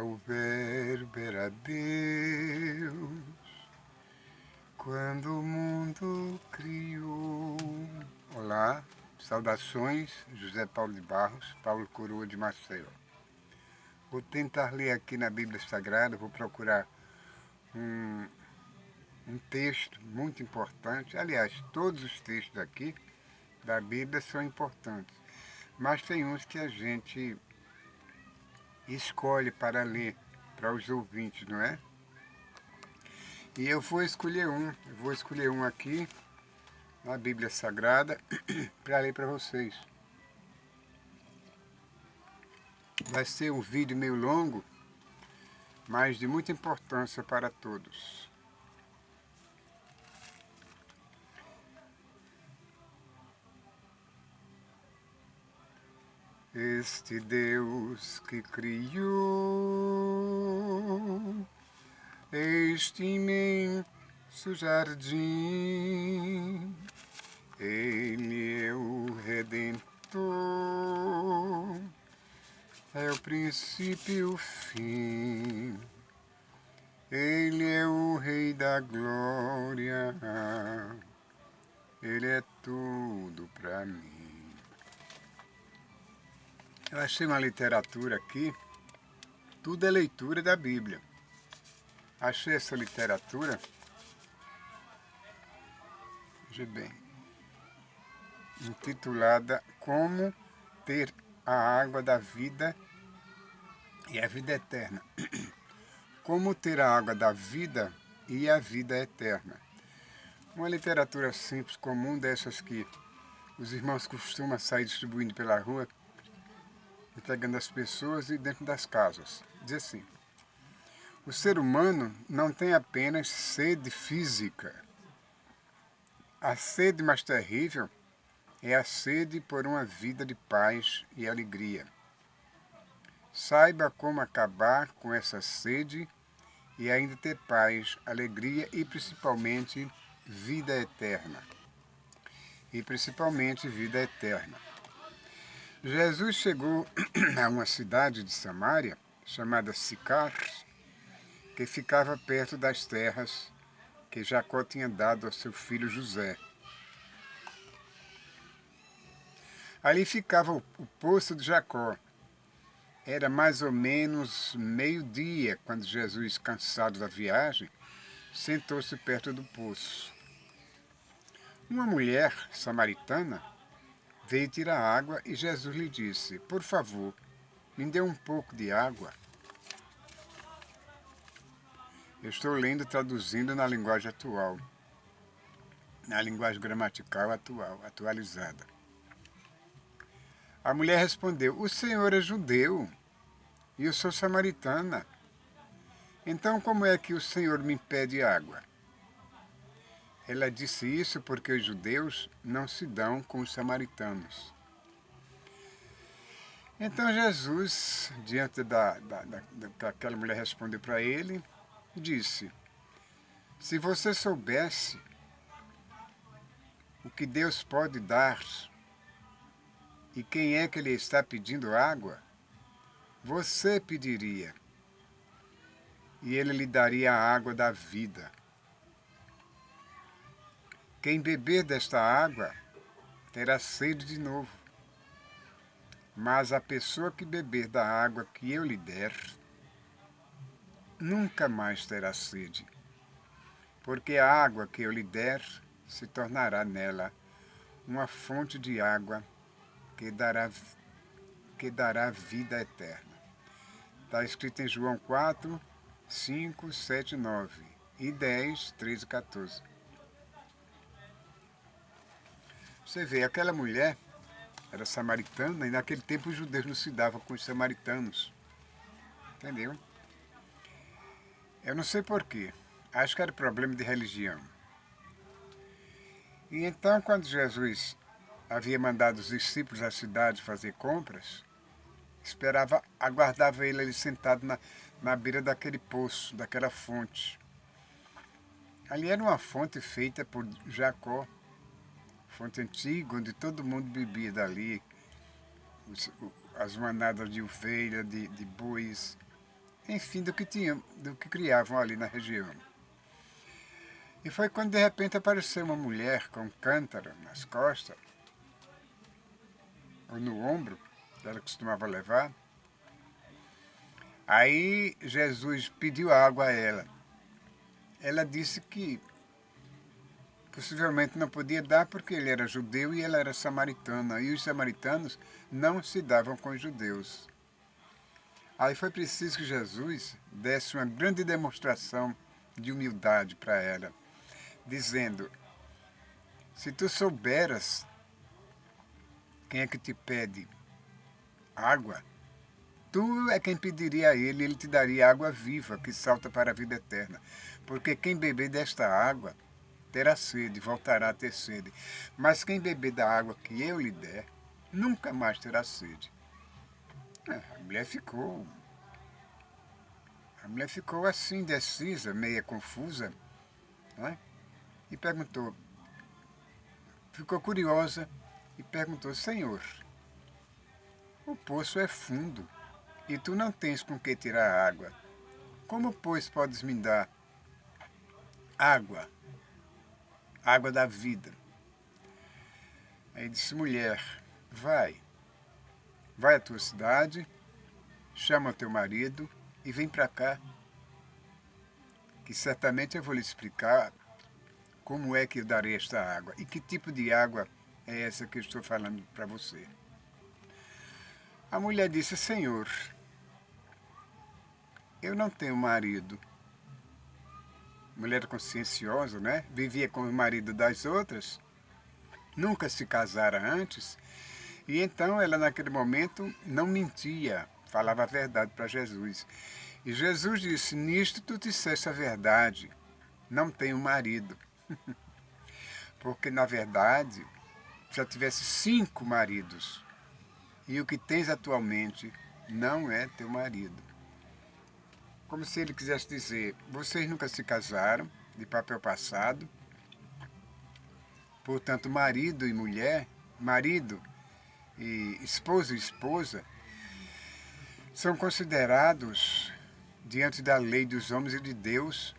O Verbo era Deus quando o mundo criou. Olá, saudações, José Paulo de Barros, Paulo Coroa de Maceió. Vou tentar ler aqui na Bíblia Sagrada, vou procurar um texto muito importante. Aliás, todos os textos aqui da Bíblia são importantes, mas tem uns que a gente escolhe para ler para os ouvintes, não é? E eu vou escolher um aqui na Bíblia Sagrada para ler para vocês. Vai ser um vídeo meio longo, mas de muita importância para todos. Este Deus que criou este imenso jardim, Ele é o Redentor, é o princípio e o fim. Ele é o Rei da Glória, Ele é tudo para mim. Eu achei uma literatura aqui, tudo é leitura da Bíblia. Achei essa literatura, veja bem, intitulada Como Ter a Água da Vida e a Vida Eterna. Como ter a água da vida e a vida eterna. Uma literatura simples, comum, dessas que os irmãos costumam sair distribuindo pela rua, entregando às pessoas e dentro das casas. Diz assim: o ser humano não tem apenas sede física. A sede mais terrível é a sede por uma vida de paz e alegria. Saiba como acabar com essa sede e ainda ter paz, alegria e principalmente vida eterna. Jesus chegou a uma cidade de Samaria, chamada Sicar, que ficava perto das terras que Jacó tinha dado ao seu filho José. Ali ficava o poço de Jacó. Era mais ou menos meio-dia quando Jesus, cansado da viagem, sentou-se perto do poço. Uma mulher samaritana veio tirar água e Jesus lhe disse: por favor, me dê um pouco de água. Eu estou lendo e traduzindo na linguagem atual, na linguagem gramatical atual, atualizada. A mulher respondeu: o Senhor é judeu e eu sou samaritana. Então como é que o Senhor me pede água? Ela disse isso porque os judeus não se dão com os samaritanos. Então Jesus, diante da que aquela mulher respondeu para ele, disse: se você soubesse o que Deus pode dar e quem é que lhe está pedindo água, você pediria e ele lhe daria a água da vida. Quem beber desta água terá sede de novo, mas a pessoa que beber da água que eu lhe der, nunca mais terá sede, porque a água que eu lhe der se tornará nela uma fonte de água que dará vida eterna. Está escrito em João 4, 5, 7, 9 e 10, 13 e 14. Você vê, aquela mulher era samaritana e naquele tempo os judeus não se davam com os samaritanos. Entendeu? Eu não sei porquê. Acho que era problema de religião. E então, quando Jesus havia mandado os discípulos à cidade fazer compras, aguardava ele ali sentado na beira daquele poço, daquela fonte. Ali era uma fonte feita por Jacó, fonte antiga, onde todo mundo bebia dali, as manadas de ovelha, de bois, enfim, do que tinham, do que criavam ali na região. E foi quando de repente apareceu uma mulher com um cântaro nas costas, ou no ombro, que ela costumava levar. Aí Jesus pediu água a ela. Ela disse que possivelmente não podia dar porque ele era judeu e ela era samaritana. E os samaritanos não se davam com os judeus. Aí foi preciso que Jesus desse uma grande demonstração de humildade para ela, dizendo: se tu souberas quem é que te pede água, tu é quem pediria a ele, ele te daria água viva que salta para a vida eterna. Porque quem beber desta água terá sede, voltará a ter sede. Mas quem beber da água que eu lhe der, nunca mais terá sede. A mulher ficou assim, indecisa, meia confusa, né? E perguntou, ficou curiosa e perguntou: Senhor, o poço é fundo e tu não tens com que tirar água. Como, pois, podes me dar água, água da vida? Aí disse: mulher, vai à tua cidade, chama o teu marido e vem para cá, que certamente eu vou lhe explicar como é que eu darei esta água e que tipo de água é essa que eu estou falando para você. A mulher disse: Senhor, eu não tenho marido. Mulher conscienciosa, né? Vivia com o marido das outras, nunca se casara antes, e então ela naquele momento não mentia, falava a verdade para Jesus. E Jesus disse: nisto tu disseste a verdade, não tenho marido. Porque na verdade já tivesse 5 maridos, e o que tens atualmente não é teu marido. Como se ele quisesse dizer: vocês nunca se casaram, de papel passado, portanto marido e mulher, marido e esposa, são considerados diante da lei dos homens e de Deus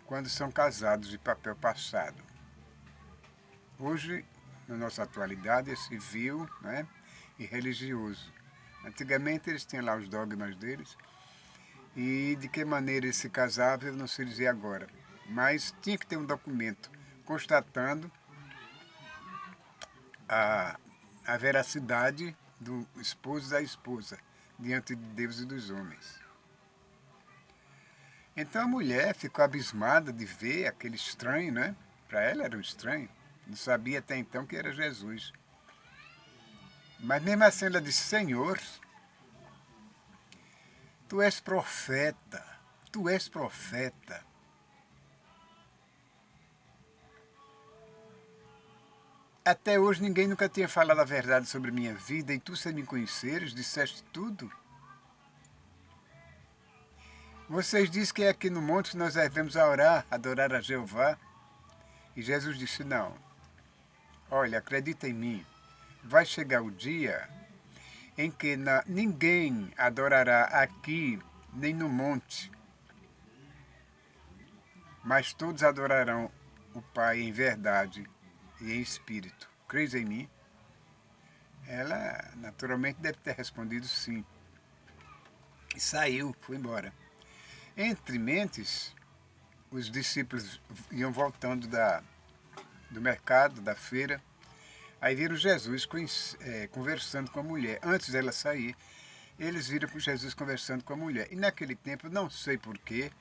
quando são casados de papel passado. Hoje, na nossa atualidade, é civil, né, e religioso. Antigamente eles tinham lá os dogmas deles e de que maneira eles se casavam eu não sei dizer agora. Mas tinha que ter um documento constatando a veracidade do esposo e da esposa diante de Deus e dos homens. Então a mulher ficou abismada de ver aquele estranho, né? Para ela era um estranho. Não sabia até então que era Jesus. Mas mesmo assim ela disse: Senhor, tu és profeta, tu és profeta. Até hoje ninguém nunca tinha falado a verdade sobre minha vida e tu, sem me conheceres, disseste tudo. Vocês dizem que é aqui no monte que nós devemos orar, adorar a Jeová. E Jesus disse: não. Olha, acredita em mim. Vai chegar o dia em que ninguém adorará aqui nem no monte, mas todos adorarão o Pai em verdade e em espírito. Crês em mim? Ela naturalmente deve ter respondido sim. E saiu, foi embora. Entre mentes, os discípulos iam voltando do mercado, da feira. Aí viram Jesus conversando com a mulher. Antes dela sair, eles viram Jesus conversando com a mulher. E naquele tempo, não sei porquê,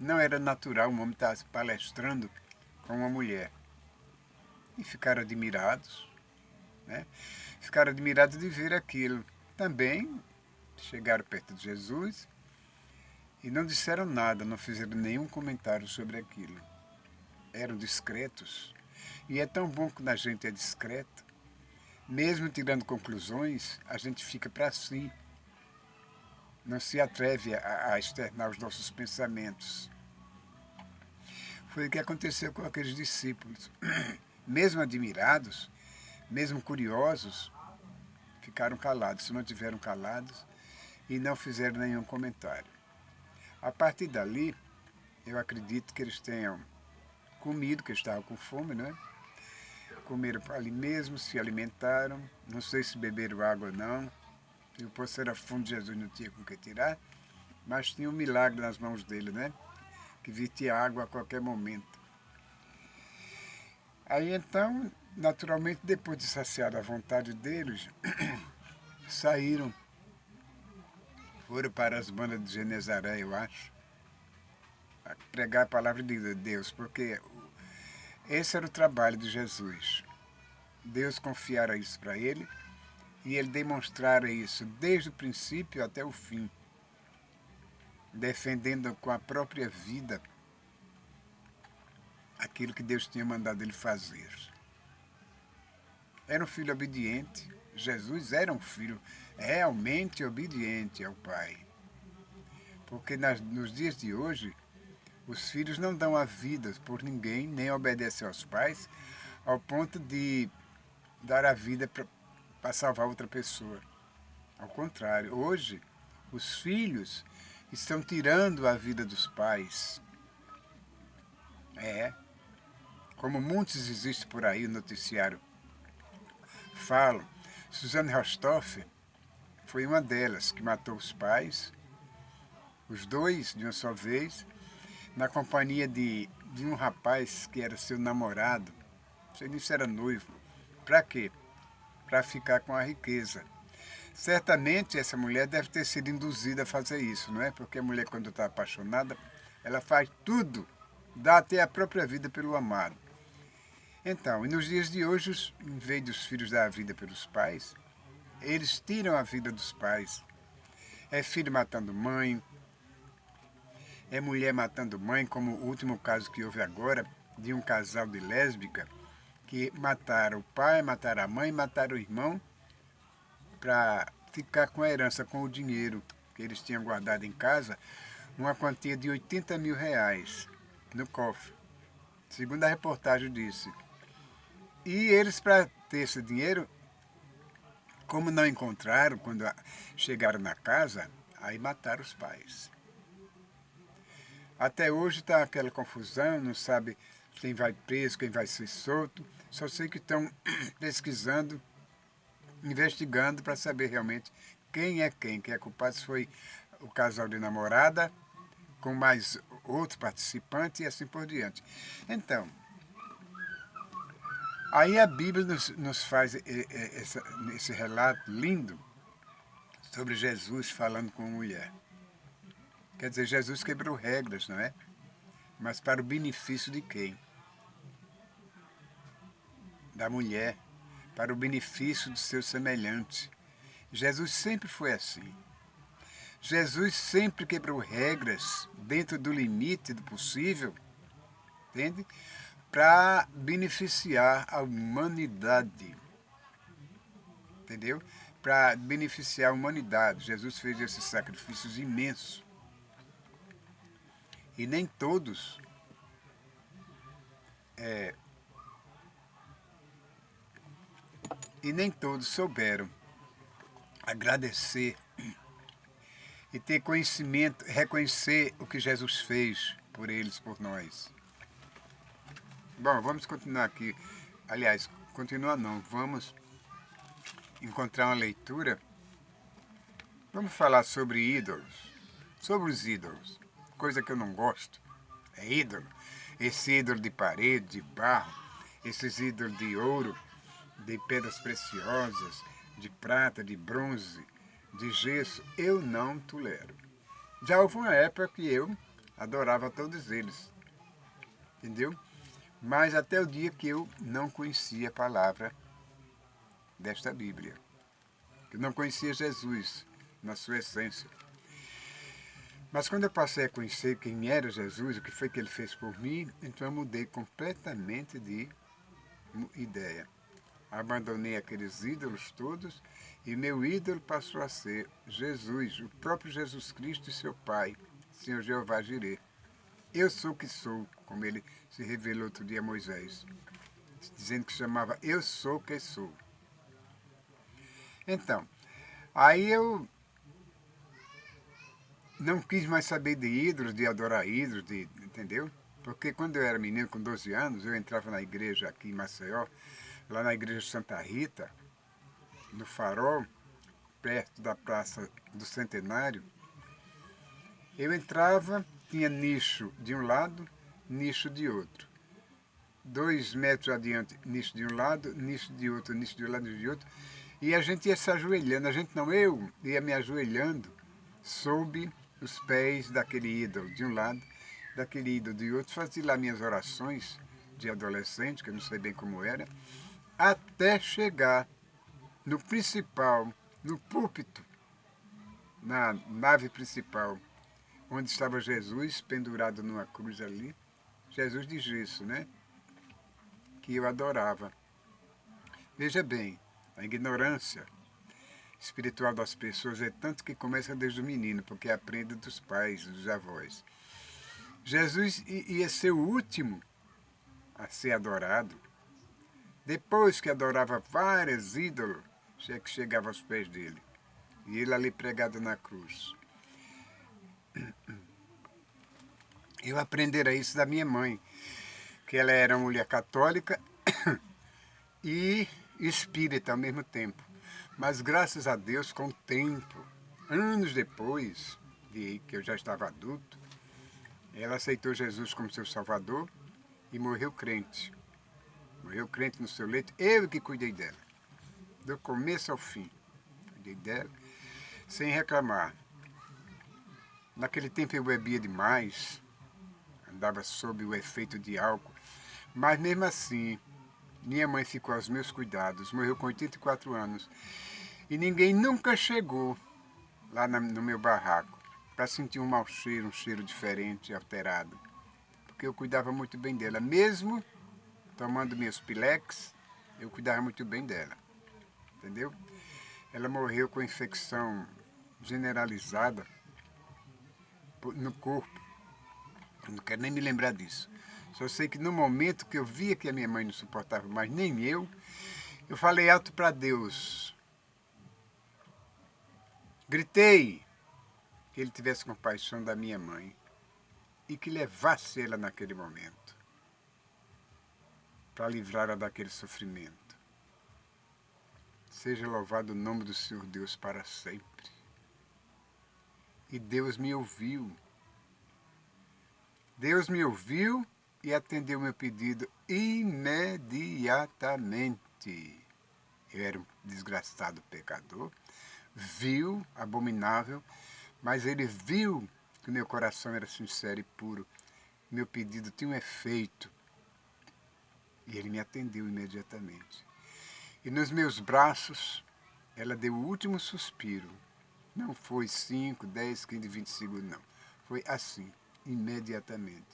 não era natural um homem estar palestrando com uma mulher. E ficaram admirados, né? Ficaram admirados de ver aquilo. Também chegaram perto de Jesus e não disseram nada, não fizeram nenhum comentário sobre aquilo. Eram discretos. E é tão bom quando a gente é discreto. Mesmo tirando conclusões, a gente fica para si. Não se atreve a externar os nossos pensamentos. Foi o que aconteceu com aqueles discípulos. Mesmo admirados, mesmo curiosos, ficaram calados, se mantiveram calados e não fizeram nenhum comentário. A partir dali, eu acredito que eles tenham comido, que estavam com fome, né? Comeram ali mesmo, se alimentaram, não sei se beberam água ou não. E o poço era fundo, Jesus não tinha com que tirar, mas tinha um milagre nas mãos dele, né? Que vertia água a qualquer momento. Aí então, naturalmente, depois de saciar a vontade deles, saíram, foram para as bandas de Genezaré, eu acho, a pregar a palavra de Deus, porque esse era o trabalho de Jesus. Deus confiara isso para ele e ele demonstrara isso desde o princípio até o fim, defendendo com a própria vida aquilo que Deus tinha mandado ele fazer. Era um filho obediente. Jesus era um filho realmente obediente ao Pai. Porque nos dias de hoje, os filhos não dão a vida por ninguém, nem obedecem aos pais, ao ponto de dar a vida para salvar outra pessoa. Ao contrário, hoje, os filhos estão tirando a vida dos pais. Como muitos existem por aí no noticiário falam, Suzanne Rostoff foi uma delas que matou os pais, os dois de uma só vez, na companhia de um rapaz que era seu namorado, não sei nem se era noivo. Para quê? Para ficar com a riqueza. Certamente essa mulher deve ter sido induzida a fazer isso, não é? Porque a mulher, quando está apaixonada, ela faz tudo, dá até a própria vida pelo amado. Então, e nos dias de hoje, em vez dos filhos dar a vida pelos pais, eles tiram a vida dos pais. É filho matando mãe, é mulher matando mãe, como o último caso que houve agora, de um casal de lésbica, que mataram o pai, mataram a mãe, mataram o irmão, para ficar com a herança, com o dinheiro que eles tinham guardado em casa, uma quantia de 80 mil reais no cofre. Segundo a reportagem disse. E eles, para ter esse dinheiro, como não encontraram quando chegaram na casa, aí mataram os pais. Até hoje está aquela confusão, não sabe quem vai preso, quem vai ser solto. Só sei que estão pesquisando, investigando para saber realmente quem é quem é culpado. Se foi o casal de namorada, com mais outro participante e assim por diante. Então, aí a Bíblia nos faz esse relato lindo sobre Jesus falando com a mulher. Quer dizer, Jesus quebrou regras, não é? Mas para o benefício de quem? Da mulher, para o benefício do seu semelhante. Jesus sempre foi assim. Jesus sempre quebrou regras dentro do limite do possível, entende? Para beneficiar a humanidade. Entendeu? Para beneficiar a humanidade. Jesus fez esses sacrifícios imensos. E nem todos souberam agradecer e ter conhecimento, reconhecer o que Jesus fez por eles, por nós. Bom, vamos continuar aqui. Aliás, continuar não, vamos encontrar uma leitura. Vamos falar sobre ídolos, sobre os ídolos. Coisa que eu não gosto é ídolo. Esse ídolo de parede, de barro, esses ídolos de ouro, de pedras preciosas, de prata, de bronze, de gesso, eu não tolero. Já houve uma época que eu adorava todos eles, entendeu? Mas até o dia que eu não conhecia a palavra desta Bíblia, que eu não conhecia Jesus na sua essência. Mas quando eu passei a conhecer quem era Jesus, o que foi que ele fez por mim, então eu mudei completamente de ideia. Abandonei aqueles ídolos todos e meu ídolo passou a ser Jesus, o próprio Jesus Cristo e seu Pai, Senhor Jeová Jireh. Eu sou o que sou, como ele se revelou outro dia a Moisés, dizendo que chamava Eu sou o que sou. Então, aí eu não quis mais saber de ídolos, de adorar ídolos, entendeu? Porque quando eu era menino, com 12 anos, eu entrava na igreja aqui em Maceió, lá na igreja Santa Rita, no Farol, perto da Praça do Centenário. Eu entrava, tinha nicho de um lado, nicho de outro. 2 metros adiante, nicho de um lado, nicho de outro, nicho de um lado e de outro. E a gente ia se ajoelhando, a gente não, eu ia me ajoelhando sob os pés daquele ídolo de um lado, daquele ídolo de outro, fazia lá minhas orações de adolescente, que eu não sei bem como era, até chegar no principal, no púlpito, na nave principal, onde estava Jesus pendurado numa cruz ali, Jesus de gesso, né? Que eu adorava. Veja bem, a ignorância espiritual das pessoas é tanto que começa desde o menino, porque aprende dos pais, dos avós. Jesus ia ser o último a ser adorado. Depois que adorava vários ídolos, que chegava aos pés dele. E ele ali pregado na cruz. Eu aprendera isso da minha mãe, que ela era uma mulher católica e espírita ao mesmo tempo. Mas graças a Deus, com o tempo, anos depois de que eu já estava adulto, ela aceitou Jesus como seu Salvador e morreu crente. Morreu crente no seu leito, eu que cuidei dela. Do começo ao fim. Cuidei dela, sem reclamar. Naquele tempo eu bebia demais, andava sob o efeito de álcool, mas mesmo assim, minha mãe ficou aos meus cuidados, morreu com 84 anos, e ninguém nunca chegou lá no meu barraco para sentir um mau cheiro, um cheiro diferente, alterado, porque eu cuidava muito bem dela, mesmo tomando meus pilex, eu cuidava muito bem dela, entendeu? Ela morreu com infecção generalizada no corpo, eu não quero nem me lembrar disso. Só sei que no momento que eu via que a minha mãe não suportava mais, nem eu falei alto para Deus. Gritei que ele tivesse compaixão da minha mãe e que levasse ela naquele momento para livrá-la daquele sofrimento. Seja louvado o nome do Senhor Deus para sempre. E Deus me ouviu. Deus me ouviu e atendeu meu pedido imediatamente. Eu era um desgraçado pecador, vil, abominável, mas ele viu que meu coração era sincero e puro. Meu pedido tinha um efeito. E ele me atendeu imediatamente. E nos meus braços, ela deu o último suspiro. Não foi 5, 10, 15, 20 segundos, não. Foi assim, imediatamente.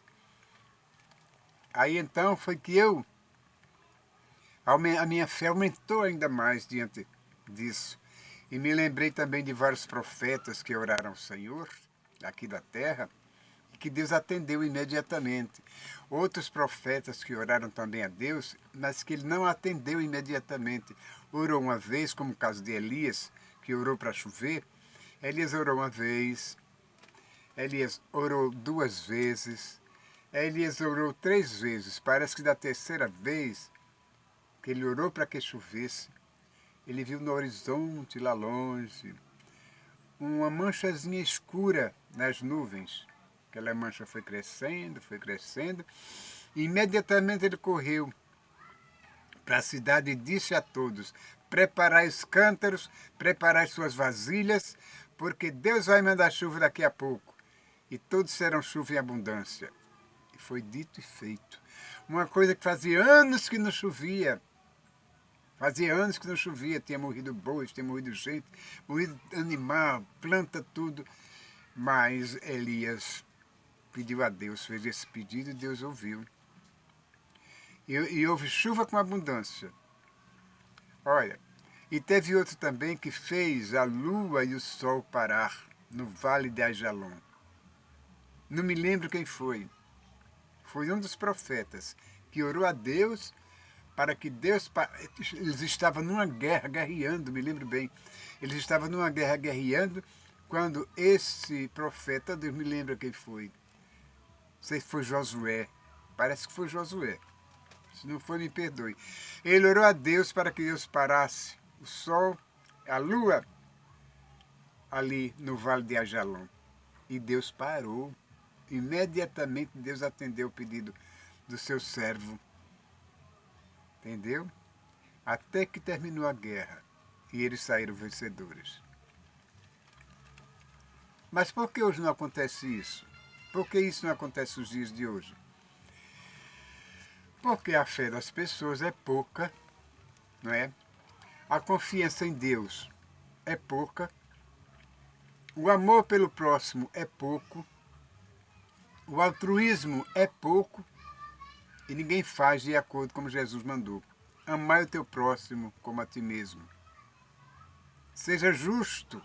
Aí então foi que a minha fé aumentou ainda mais diante disso. E me lembrei também de vários profetas que oraram ao Senhor, aqui da terra, e que Deus atendeu imediatamente. Outros profetas que oraram também a Deus, mas que ele não atendeu imediatamente. Orou uma vez, como o caso de Elias, que orou para chover. Elias orou uma vez, Elias orou 2 vezes, Elias orou 3 vezes. Parece que da terceira vez que ele orou para que chovesse, ele viu no horizonte, lá longe, uma manchazinha escura nas nuvens. Aquela mancha foi crescendo, e imediatamente ele correu para a cidade e disse a todos: preparai os cântaros, preparai suas vasilhas, porque Deus vai mandar chuva daqui a pouco, e todos serão chuva em abundância. E foi dito e feito. Uma coisa que fazia anos que não chovia. Fazia anos que não chovia, tinha morrido bois, tinha morrido gente, morrido animal, planta, tudo. Mas Elias pediu a Deus, fez esse pedido e Deus ouviu. E houve chuva com abundância. Olha, e teve outro também que fez a lua e o sol parar no vale de Ajalon. Não me lembro quem foi. Foi um dos profetas que orou a Deus para que Deus... Eles estavam numa guerra, guerreando, me lembro bem. Eles estavam numa guerra guerreando quando esse profeta, Deus me lembra quem foi, não sei se foi Josué, parece que foi Josué, se não for me perdoe, ele orou a Deus para que Deus parasse o sol, a lua, ali no vale de Ajalon, e Deus parou, imediatamente Deus atendeu o pedido do seu servo, entendeu? Até que terminou a guerra e eles saíram vencedores. Mas por que hoje não acontece isso? Por que isso não acontece nos dias de hoje? Porque a fé das pessoas é pouca, não é? A confiança em Deus é pouca, o amor pelo próximo é pouco, o altruísmo é pouco e ninguém faz de acordo como Jesus mandou. Amai o teu próximo como a ti mesmo. Seja justo,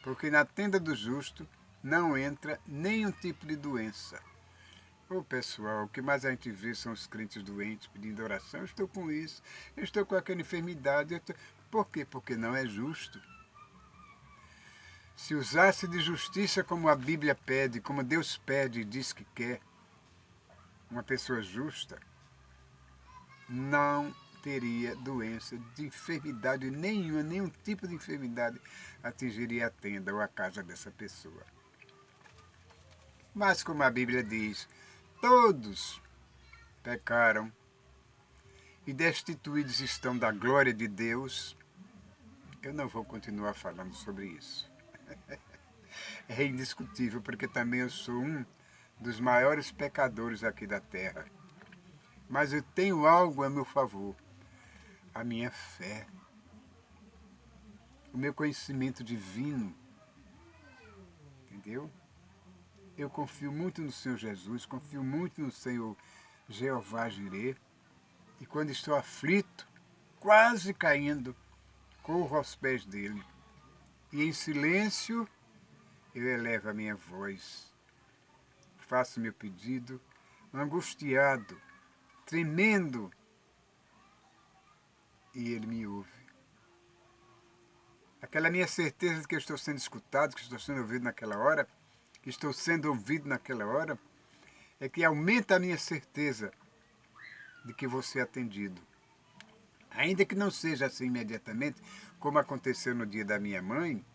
porque na tenda do justo não entra nenhum tipo de doença. Ô pessoal, o que mais a gente vê são os crentes doentes pedindo oração. Eu estou com isso, eu estou com aquela enfermidade. Por quê? Porque não é justo. Se usasse de justiça como a Bíblia pede, como Deus pede e diz que quer, uma pessoa justa, não teria doença de enfermidade nenhuma, nenhum tipo de enfermidade atingiria a tenda ou a casa dessa pessoa. Mas como a Bíblia diz, todos pecaram e destituídos estão da glória de Deus, eu não vou continuar falando sobre isso. É indiscutível, porque também eu sou um dos maiores pecadores aqui da terra. Mas eu tenho algo a meu favor, a minha fé, o meu conhecimento divino, entendeu? Eu confio muito no Senhor Jesus, confio muito no Senhor Jeová Jireh, e quando estou aflito, quase caindo, corro aos pés dele, e em silêncio eu elevo a minha voz, faço meu pedido, angustiado, tremendo, e ele me ouve. Aquela minha certeza de que eu estou sendo escutado, que estou sendo ouvido naquela hora, que estou sendo ouvido naquela hora, é que aumenta a minha certeza de que vou ser atendido. Ainda que não seja assim imediatamente, como aconteceu no dia da minha mãe,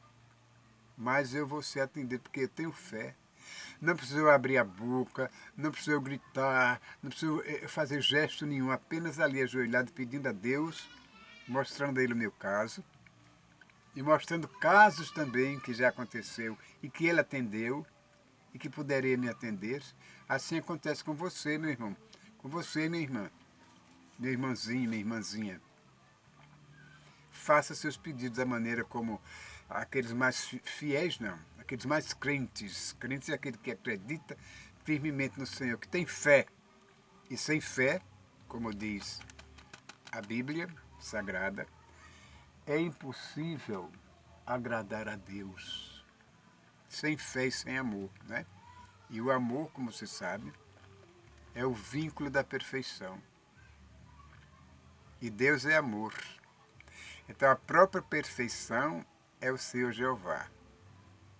mas eu vou ser atendido porque eu tenho fé. Não preciso eu abrir a boca, não preciso eu gritar, não preciso fazer gesto nenhum, apenas ali ajoelhado pedindo a Deus, mostrando a Ele o meu caso, e mostrando casos também que já aconteceu e que Ele atendeu e que poderia me atender. Assim acontece com você, meu irmão, com você, minha irmã, meu irmãozinho, minha irmãzinha. Faça seus pedidos da maneira como aqueles mais fiéis, não, aqueles mais crentes. Crentes é aquele que acredita firmemente no Senhor, que tem fé. E sem fé, como diz a Bíblia Sagrada, é impossível agradar a Deus. Sem fé e sem amor, né? E o amor, como você sabe, é o vínculo da perfeição. E Deus é amor. Então a própria perfeição é o Senhor Jeová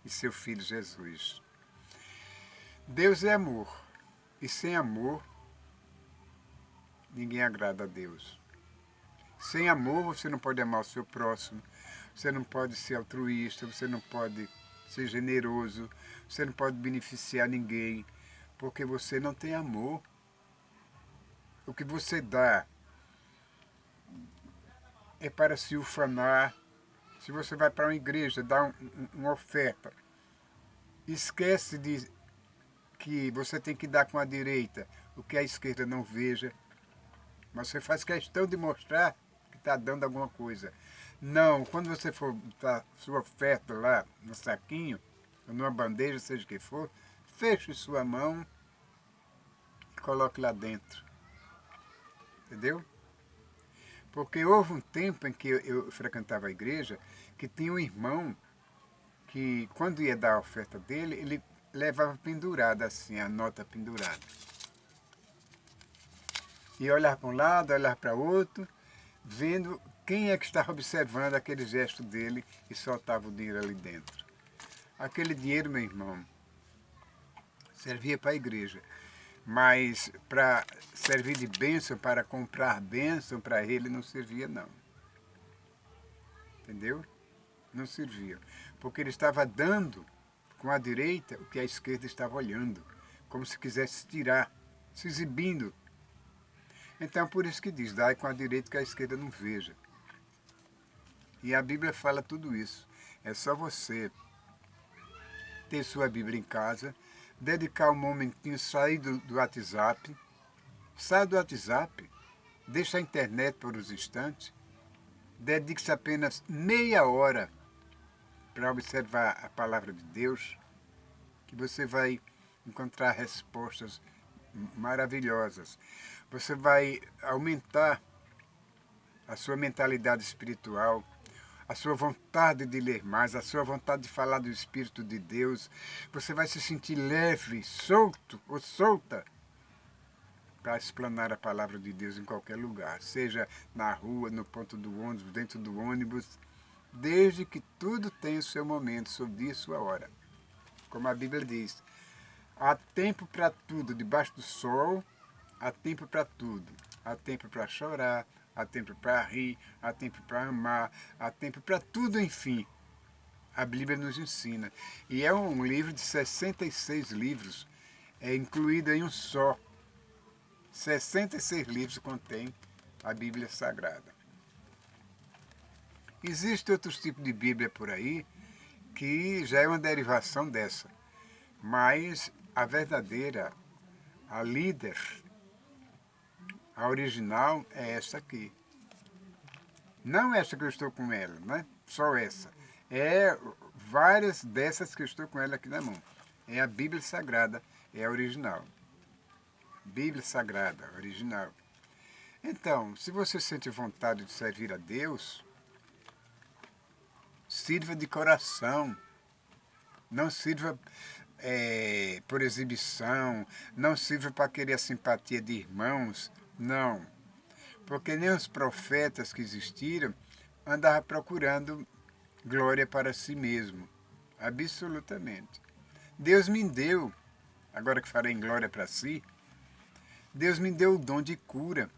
e seu Filho Jesus. Deus é amor. E sem amor, ninguém agrada a Deus. Sem amor, você não pode amar o seu próximo, você não pode ser altruísta, você não pode ser generoso, você não pode beneficiar ninguém, porque você não tem amor. O que você dá é para se ufanar. Se você vai para uma igreja, dá uma oferta, esquece de que você tem que dar com a direita o que a esquerda não veja, mas você faz questão de mostrar que está dando alguma coisa. Não, quando você for botar sua oferta lá no saquinho, ou numa bandeja, seja o que for, feche sua mão e coloque lá dentro. Entendeu? Porque houve um tempo em que eu frequentava a igreja que tinha um irmão que, quando ia dar a oferta dele, ele levava pendurada assim, a nota pendurada. E olhava para um lado, olhava para outro, vendo quem é que estava observando aquele gesto dele e soltava o dinheiro ali dentro. Aquele dinheiro, meu irmão, servia para a igreja. Mas para servir de bênção, para comprar bênção para ele, não servia não. Entendeu? Não servia. Porque ele estava dando com a direita o que a esquerda estava olhando. Como se quisesse tirar, se exibindo. Então por isso que diz, dai com a direita que a esquerda não veja. E a Bíblia fala tudo isso. É só você ter sua Bíblia em casa, dedicar um momentinho, sair do WhatsApp, sai do WhatsApp, deixa a internet por uns instantes, dedique-se apenas meia hora para observar a palavra de Deus, que você vai encontrar respostas maravilhosas. Você vai aumentar a sua mentalidade espiritual, a sua vontade de ler mais, a sua vontade de falar do Espírito de Deus. Você vai se sentir leve, solto ou solta para explanar a palavra de Deus em qualquer lugar, seja na rua, no ponto do ônibus, dentro do ônibus, desde que tudo tem o seu momento, seu dia e sua hora. Como a Bíblia diz, há tempo para tudo, debaixo do sol, há tempo para tudo. Há tempo para chorar, há tempo para rir, há tempo para amar, há tempo para tudo, enfim. A Bíblia nos ensina. E é um livro de 66 livros, é incluído em um só. 66 livros contém a Bíblia Sagrada. Existe outros tipos de Bíblia por aí que já é uma derivação dessa. Mas a verdadeira, a líder, a original é essa aqui. Não essa que eu estou com ela, né? Só essa. É várias dessas que eu estou com ela aqui na mão. É a Bíblia Sagrada, é a original. Bíblia Sagrada, original. Então, se você sente vontade de servir a Deus, sirva de coração. Não sirva por exibição, não sirva para querer a simpatia de irmãos, não. Porque nem os profetas que existiram andavam procurando glória para si mesmo. Absolutamente. Deus me deu, agora que farei em glória para si, Deus me deu o dom de cura.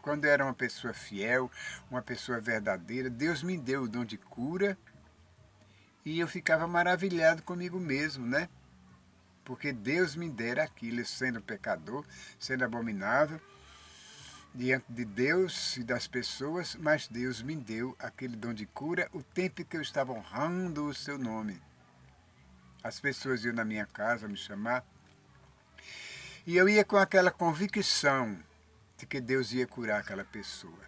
Quando eu era uma pessoa fiel, uma pessoa verdadeira, Deus me deu o dom de cura e eu ficava maravilhado comigo mesmo, né? Porque Deus me dera aquilo, sendo pecador, sendo abominável, diante de Deus e das pessoas, mas Deus me deu aquele dom de cura o tempo que eu estava honrando o seu nome. As pessoas iam na minha casa me chamar e eu ia com aquela convicção de que Deus ia curar aquela pessoa.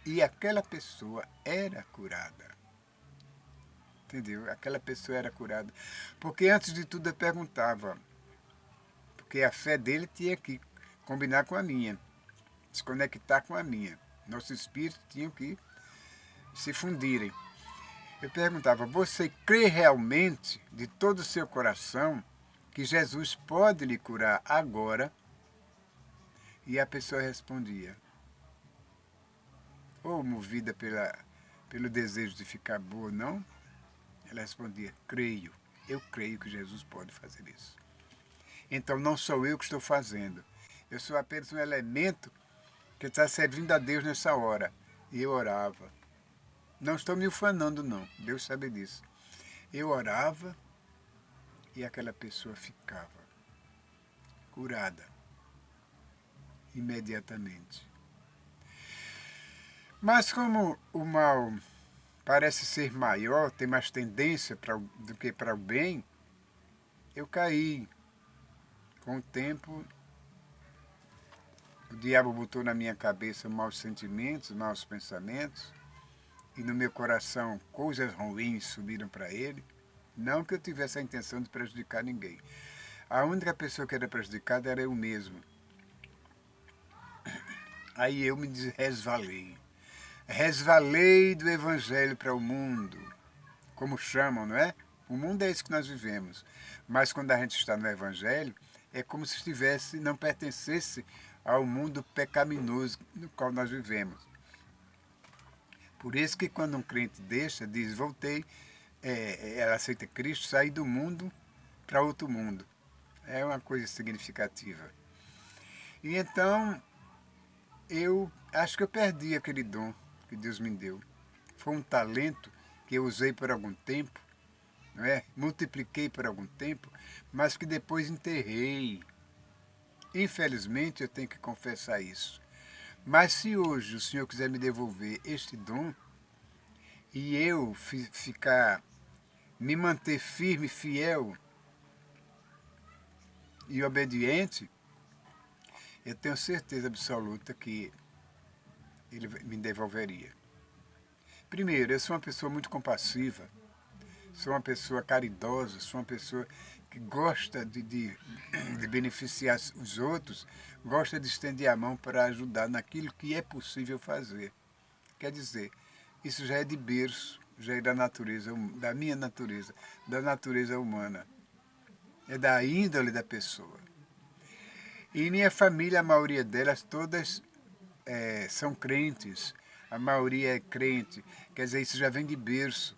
E aquela pessoa era curada. Entendeu? Aquela pessoa era curada. Porque antes de tudo eu perguntava, porque a fé dele tinha que combinar com a minha, se conectar com a minha. Nosso espírito tinha que se fundirem. Eu perguntava, você crê realmente, de todo o seu coração, que Jesus pode lhe curar agora? E a pessoa respondia, ou movida pelo desejo de ficar boa, não? Ela respondia, creio, eu creio que Jesus pode fazer isso. Então não sou eu que estou fazendo, eu sou apenas um elemento que está servindo a Deus nessa hora. E eu orava. Não estou me ufanando, não. Deus sabe disso. Eu orava e aquela pessoa ficava curada imediatamente. Mas como o mal parece ser maior, tem mais tendência do que para o bem, eu caí. Com o tempo, o diabo botou na minha cabeça maus sentimentos, maus pensamentos, e no meu coração coisas ruins subiram para ele. Não que eu tivesse a intenção de prejudicar ninguém. A única pessoa que era prejudicada era eu mesmo. Aí eu me resvalei. Resvalei do evangelho para o mundo, como chamam, não é? O mundo é isso que nós vivemos. Mas quando a gente está no evangelho, é como se estivesse, não pertencesse ao mundo pecaminoso no qual nós vivemos. Por isso que quando um crente deixa, diz, voltei ela aceita Cristo, sair do mundo para outro mundo. É uma coisa significativa. E então, eu acho que eu perdi aquele dom que Deus me deu. Foi um talento que eu usei por algum tempo, não é? Multipliquei por algum tempo, mas que depois enterrei. Infelizmente, eu tenho que confessar isso. Mas se hoje o Senhor quiser me devolver este dom e eu me manter firme, fiel e obediente, eu tenho certeza absoluta que Ele me devolveria. Primeiro, eu sou uma pessoa muito compassiva, sou uma pessoa caridosa, sou uma pessoa que gosta de beneficiar os outros, gosta de estender a mão para ajudar naquilo que é possível fazer. Quer dizer, isso já é de berço, já é da natureza, da minha natureza, da natureza humana. É da índole da pessoa. E minha família, a maioria delas, todas são crentes. A maioria é crente. Quer dizer, isso já vem de berço.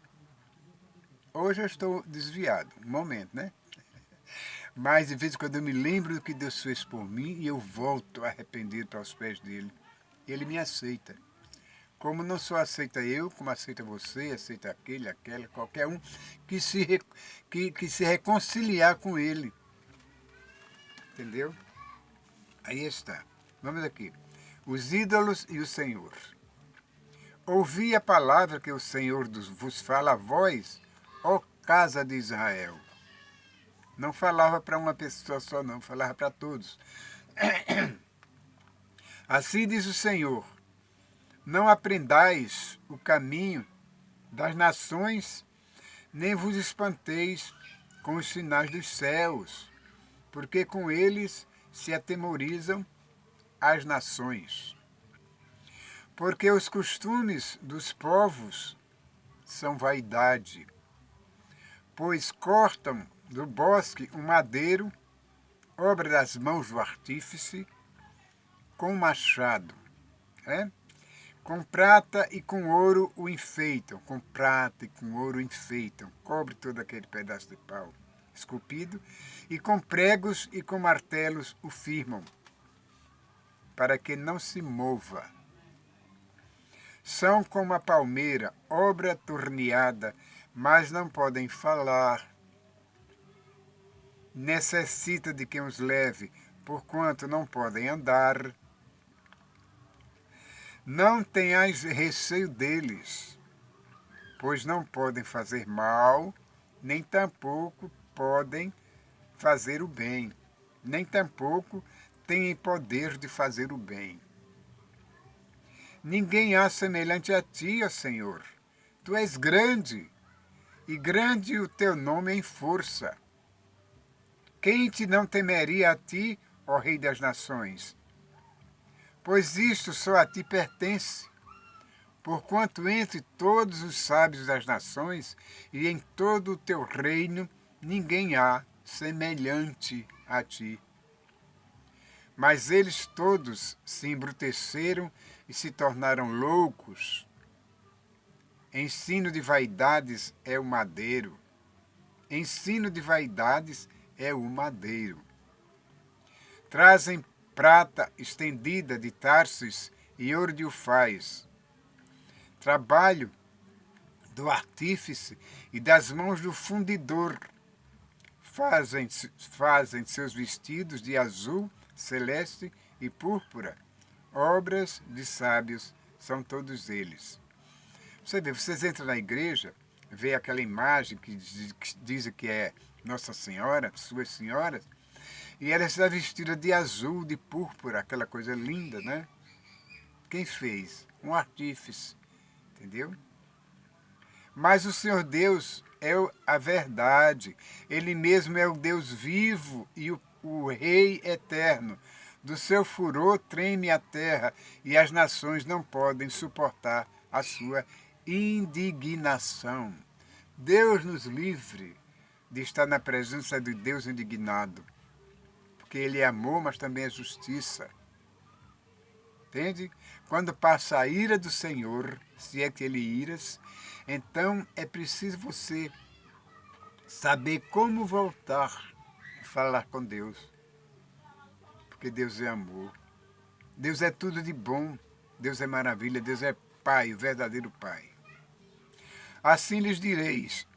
Hoje eu estou desviado, um momento, né? Mas de vez em quando eu me lembro do que Deus fez por mim e eu volto arrependido para os pés dele. Ele me aceita. Como não só aceita eu, como aceita você, aceita aquele, aquela, qualquer um que se reconciliar com ele. Entendeu? Aí está. Vamos aqui. Os ídolos e o Senhor. Ouvi a palavra que o Senhor vos fala a vós, ó casa de Israel. Não falava para uma pessoa só, não, falava para todos. Assim diz o Senhor: não aprendais o caminho das nações, nem vos espanteis com os sinais dos céus, porque com eles se atemorizam as nações. Porque os costumes dos povos são vaidade, pois cortam do bosque um madeiro, obra das mãos do artífice, com machado. Com prata e com ouro o enfeitam, com prata e com ouro o enfeitam, cobre todo aquele pedaço de pau esculpido, e com pregos e com martelos o firmam, para que não se mova. São como a palmeira, obra torneada, mas não podem falar. Necessita de quem os leve, porquanto não podem andar. Não tenhais receio deles, pois não podem fazer mal, nem tampouco podem fazer o bem, nem tampouco têm poder de fazer o bem. Ninguém há semelhante a ti, ó Senhor. Tu és grande, e grande o teu nome em força. Quem te não temeria a ti, ó Rei das Nações? Pois isto só a ti pertence, porquanto entre todos os sábios das nações e em todo o teu reino ninguém há semelhante a ti. Mas eles todos se embruteceram e se tornaram loucos. Ensino de vaidades é o madeiro. Ensino de vaidades é o madeiro. Trazem prata estendida de Tarsis e ouro de Ufaz. Trabalho do artífice e das mãos do fundidor. Fazem seus vestidos de azul, celeste e púrpura. Obras de sábios são todos eles. Você vê, vocês entram na igreja, vê aquela imagem que dizem que é Nossa Senhora, Suas Senhoras, e ela está vestida de azul, de púrpura, aquela coisa linda, né? Quem fez? Um artífice, entendeu? Mas o Senhor Deus é a verdade. Ele mesmo é o Deus vivo e o Rei eterno. Do seu furor treme a terra e as nações não podem suportar a sua indignação. Deus nos livre de estar na presença de Deus indignado. Porque Ele é amor, mas também é justiça. Entende? Quando passa a ira do Senhor, se é que Ele iras, Então é preciso você saber como voltar e falar com Deus. Porque Deus é amor. Deus é tudo de bom. Deus é maravilha. Deus é Pai, o verdadeiro Pai. Assim lhes direis: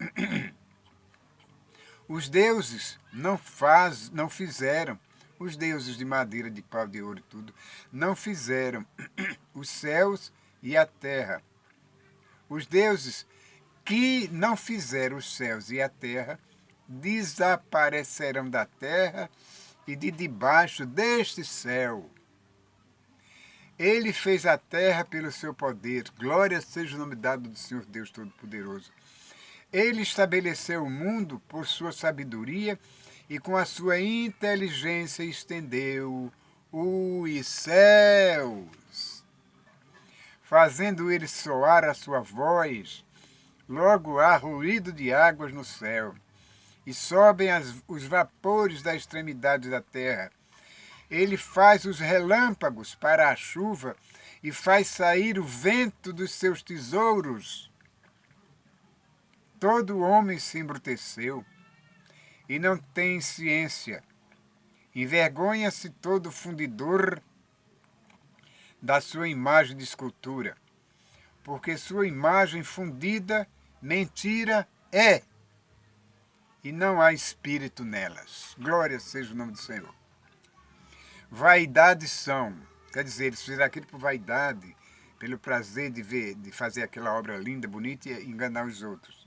os deuses não fizeram, os deuses de madeira, de pau, de ouro e tudo, não fizeram os céus e a terra. Os deuses que não fizeram os céus e a terra desaparecerão da terra e de debaixo deste céu. Ele fez a terra pelo seu poder. Glória seja o nome dado do Senhor Deus Todo-Poderoso. Ele estabeleceu o mundo por sua sabedoria e com a sua inteligência estendeu os céus, fazendo ele soar a sua voz. Logo há ruído de águas no céu, e sobem os vapores da extremidade da terra. Ele faz os relâmpagos para a chuva e faz sair o vento dos seus tesouros. Todo homem se embruteceu e não tem ciência. Envergonha-se todo fundidor da sua imagem de escultura, porque sua imagem fundida mentira é, e não há espírito nelas. Glória seja o nome do Senhor. Vaidades são, quer dizer, eles fizeram aquilo por vaidade, pelo prazer de ver, de fazer aquela obra linda, bonita e enganar os outros.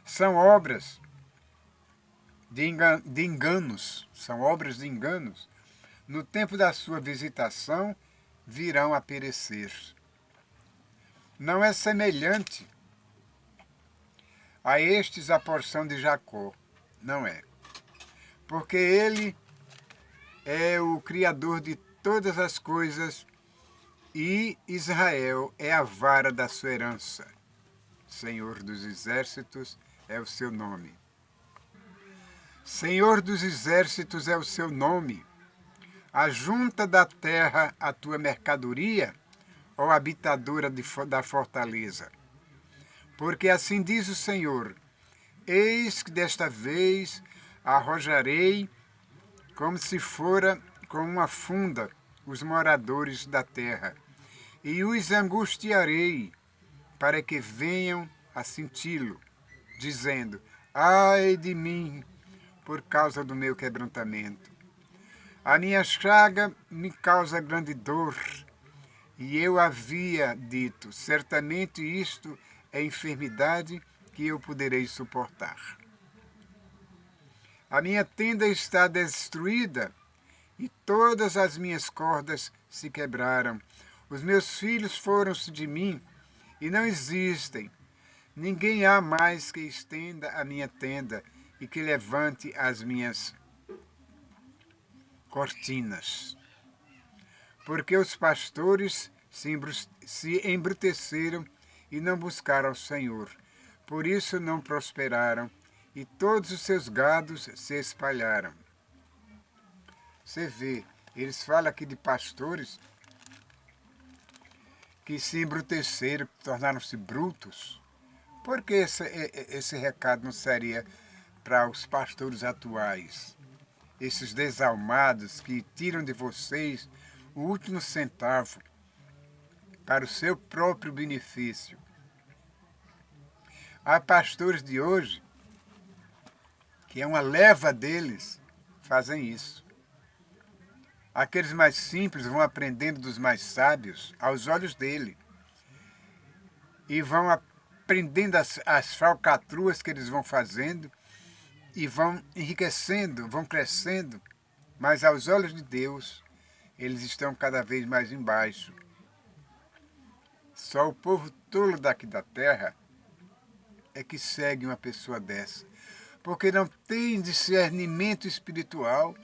São obras de enganos, são obras de enganos. No tempo da sua visitação virão a perecer. Não é semelhante a estes a porção de Jacó, não é. Porque ele é o Criador de todas as coisas e Israel é a vara da sua herança. Senhor dos exércitos é o seu nome. Senhor dos exércitos é o seu nome. Ajunta da terra a tua mercadoria, ó habitadora da fortaleza. Porque assim diz o Senhor: eis que desta vez arrojarei como se fora com uma funda os moradores da terra, e os angustiarei para que venham a senti-lo, dizendo: ai de mim, por causa do meu quebrantamento. A minha chaga me causa grande dor, e eu havia dito: certamente isto é enfermidade que eu poderei suportar. A minha tenda está destruída, e todas as minhas cordas se quebraram. Os meus filhos foram-se de mim, e não existem. Ninguém há mais que estenda a minha tenda e que levante as minhas cortinas. Porque os pastores se embruteceram e não buscaram ao Senhor. Por isso não prosperaram, e todos os seus gados se espalharam. Você vê, eles falam aqui de pastores que se embruteceram, que tornaram-se brutos. Por que esse recado não seria para os pastores atuais? Esses desalmados que tiram de vocês o último centavo para o seu próprio benefício. Há pastores de hoje, que é uma leva deles, fazem isso. Aqueles mais simples vão aprendendo dos mais sábios aos olhos dele. E vão aprendendo as falcatruas que eles vão fazendo e vão enriquecendo, vão crescendo. Mas aos olhos de Deus, eles estão cada vez mais embaixo. Só o povo tolo daqui da terra é que segue uma pessoa dessa. Porque não tem discernimento espiritual.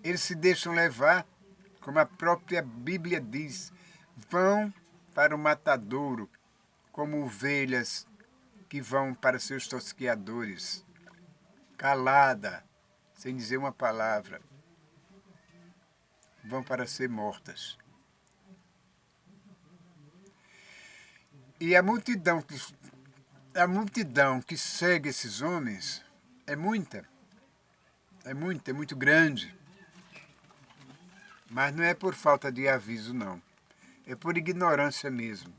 Eles se deixam levar, como a própria Bíblia diz, vão para o matadouro, como ovelhas que vão para seus tosqueadores, calada, sem dizer uma palavra, vão para ser mortas. E a multidão que segue esses homens é muita, é muito grande. Mas não é por falta de aviso, não. É por ignorância mesmo,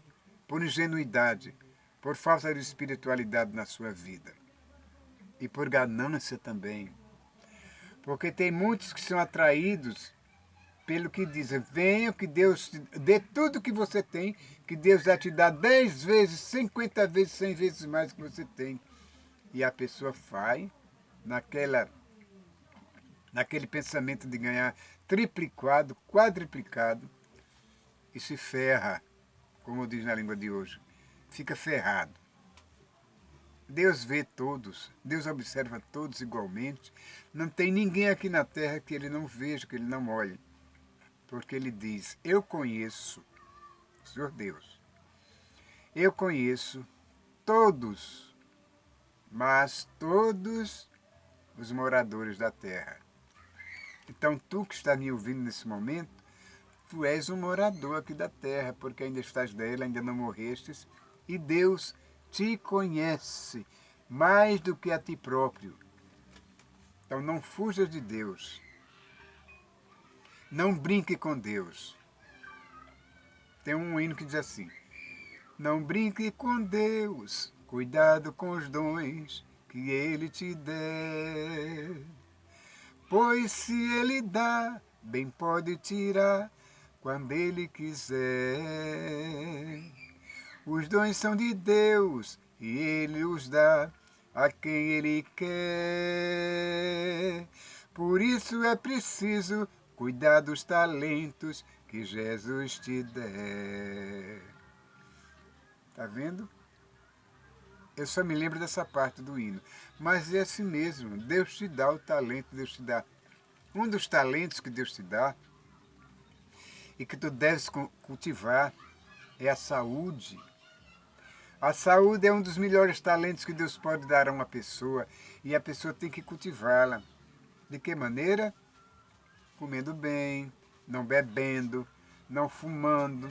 por ingenuidade, por falta de espiritualidade na sua vida. E por ganância também. Porque tem muitos que são atraídos pelo que dizem, venha que Deus te dê tudo que você tem, que Deus vai te dar 10 vezes, 50 vezes, 100 vezes mais que você tem. E a pessoa vai naquele pensamento de ganhar triplicado, quadriplicado, e se ferra, como diz na língua de hoje. Fica ferrado. Deus vê todos, Deus observa todos igualmente. Não tem ninguém aqui na terra que ele não veja, que ele não olhe. Porque ele diz, eu conheço, Senhor Deus, eu conheço todos, mas todos os moradores da terra. Então tu que está me ouvindo nesse momento, tu és um morador aqui da terra, porque ainda estás dela, ainda não morrestes, e Deus te conhece mais do que a ti próprio. Então não fujas de Deus. Não brinque com Deus. Tem um hino que diz assim, não brinque com Deus, cuidado com os dons que Ele te der. Pois se Ele dá, bem pode tirar quando Ele quiser. Os dons são de Deus e Ele os dá a quem Ele quer. Por isso é preciso cuidar dos talentos que Jesus te der. Está vendo? Eu só me lembro dessa parte do hino. Mas é assim mesmo, Deus te dá o talento, Deus te dá. Um dos talentos que Deus te dá e que tu deves cultivar é a saúde. A saúde é um dos melhores talentos que Deus pode dar a uma pessoa e a pessoa tem que cultivá-la. De que maneira? Comendo bem, não bebendo, não fumando,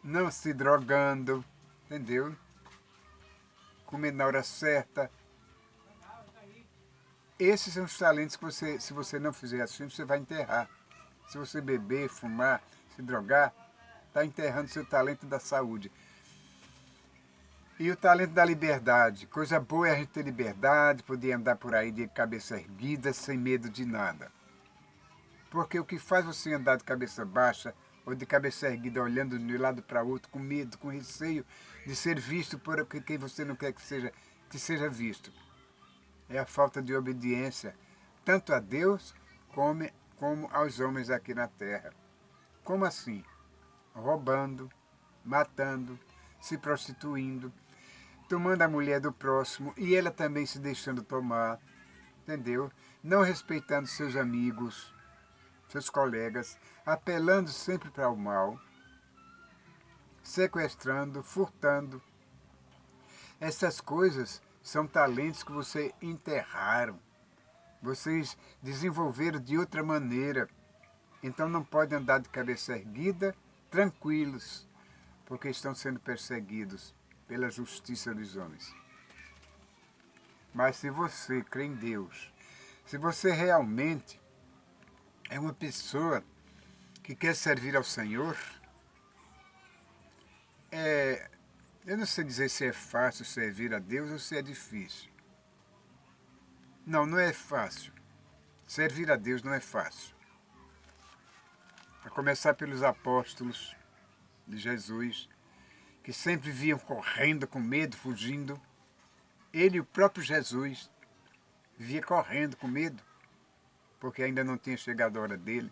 não se drogando, entendeu? Comendo na hora certa. Esses são os talentos que você, se você não fizer assim, você vai enterrar. Se você beber, fumar, se drogar, está enterrando seu talento da saúde. E o talento da liberdade. Coisa boa é a gente ter liberdade, poder andar por aí de cabeça erguida, sem medo de nada. Porque o que faz você andar de cabeça baixa ou de cabeça erguida, olhando de um lado para outro, com medo, com receio de ser visto por quem você não quer que seja visto, é a falta de obediência, tanto a Deus como aos homens aqui na terra. Como assim? Roubando, matando, se prostituindo, tomando a mulher do próximo e ela também se deixando tomar, entendeu? Não respeitando seus amigos, seus colegas, apelando sempre para o mal, sequestrando, furtando. Essas coisas são talentos que vocês enterraram. Vocês desenvolveram de outra maneira. Então não podem andar de cabeça erguida, tranquilos, porque estão sendo perseguidos pela justiça dos homens. Mas se você crê em Deus, se você realmente é uma pessoa que quer servir ao Senhor, eu não sei dizer se é fácil servir a Deus ou se é difícil. Não, não é fácil. Servir a Deus não é fácil. A começar pelos apóstolos de Jesus, que sempre vinham correndo com medo, fugindo. Ele, o próprio Jesus, via correndo com medo, porque ainda não tinha chegado a hora dele.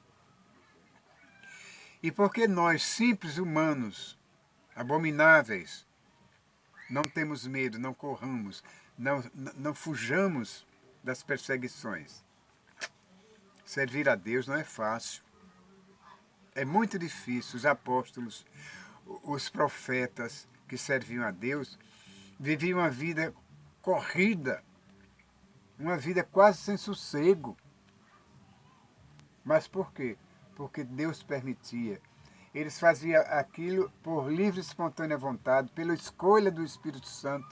E porque nós, simples humanos, abomináveis, não temos medo, não corramos, não fujamos das perseguições. Servir a Deus não é fácil. É muito difícil. Os apóstolos, os profetas que serviam a Deus, viviam uma vida corrida, uma vida quase sem sossego. Mas por quê? Porque Deus permitia. Eles faziam aquilo por livre e espontânea vontade, pela escolha do Espírito Santo,